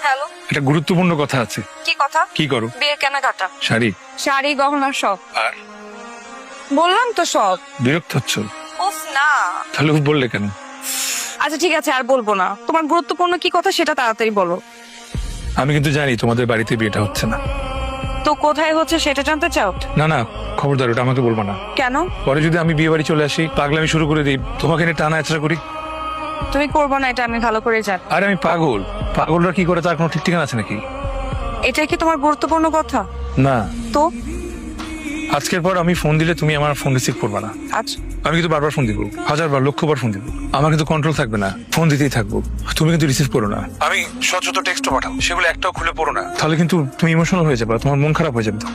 Hello, একটা গুরুত্বপূর্ণ কথা আছে। কি কথা? কি করো? বিয়ের কেনাকাটা, শাড়ি শাড়ি গহনা সব। আর বললাম তো সব। বিরক্ত হচ্ছ? উফ না। তাহলে বললে কেন? আচ্ছা ঠিক আছে, আর বলবো না। তোমার গুরুত্বপূর্ণ কি কথা সেটা তাড়াতাড়ি বলো। আমি কিন্তু জানি তোমাদের বাড়িতে বিয়েটা হচ্ছে না। তো কোথায় হচ্ছে সেটা জানতে চাও? না না, খবরদার, ওটা আমাকে বলবো না। কেন? পরে যদি আমি বিয়ে বাড়ি চলে আসি, পাগলামি শুরু করে দিই, তোমাকে নিয়ে টানা আচড়া করি। তুমি করবো না, এটা আমি ভালো করে জানি। আরে আমি পাগল, পাগলরা কি করে তার কোনো ঠিক ঠিকানা আছে নাকি? এটাই কি তোমার গুরুত্বপূর্ণ কথা? না, তো আজকের পর আমি ফোন দিলে তুমি আমার ফোন রিসিভ করবে না। আচ্ছা, আমি কিন্তু বারবার ফোন দিব, 1000 বার 1,000,000 ফোন দিব। আমার কিন্তু কন্ট্রোল থাকবে না, ফোন দিতেই থাকবো। তুমি কিন্তু রিসিভ করো না। আমি শত শত টেক্সটও পাঠাবো, সেগুলো একটাও খুলে পড়ো না। তাহলে কিন্তু তুমি ইমোশনাল হয়ে যাবে, তোমার মন খারাপ হয়ে যাবে তো।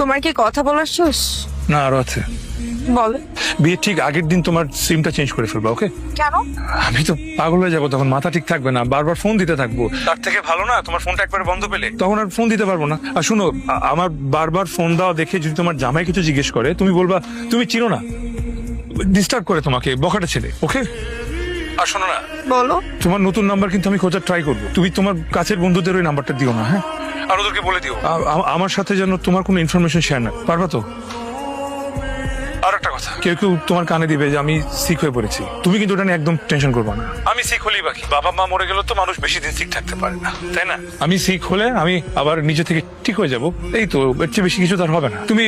তোমার কি কথা বলার শেষ? না, আরো আছে। বলো। বিয়ের ঠিক আগের দিন তোমার সিমটা চেঞ্জ করে ফেলবা, ওকে? কেন? আমি তো পাগল হয়ে যাবো, তখন মাথা ঠিক থাকবে না, বারবার ফোন দিতে থাকবো। তার থেকে ভালো না তোমার ফোনটা একবারে বন্ধ পেলে, তখন আর ফোন দিতে পারবো না। আর শুনো, আমার বারবার ফোন দেওয়া দেখে যদি তোমার জামাই কিছু জিজ্ঞেস করে, তুমি বলবা তুমি চিনো না, ডিস্টার্ব করে তোমাকে, বখাটা ছেলে, ওকে? আর শোনো না, বলো। তোমার নতুন নাম্বার কিন্তু আমি খোঁজার ট্রাই করবো। তুমি তোমার কাছের বন্ধুদের ওই নাম্বারটা দিও না, হ্যাঁ? আর ওদেরকে বলে দিও আমার সাথে যেন তোমার কোনো ইনফরমেশন শেয়ার না, পারবা তো? আর একটা কথা, কেউ কেউ তোমার কানে দিবে যে আমি সিক হয়ে পড়েছি, তুমি কিন্তু ওটা নিয়ে একদম টেনশন করবা না। আমি সিক হলেই বাকি, বাবা মা মরে গেল তো মানুষ বেশি দিন সিক থাকতে পারে না, তাই না? আমি সিক হলে আমি আবার নিজে থেকে ঠিক হয়ে যাব, এই তো, এর চেয়ে বেশি কিছু তার হবে না। তুমি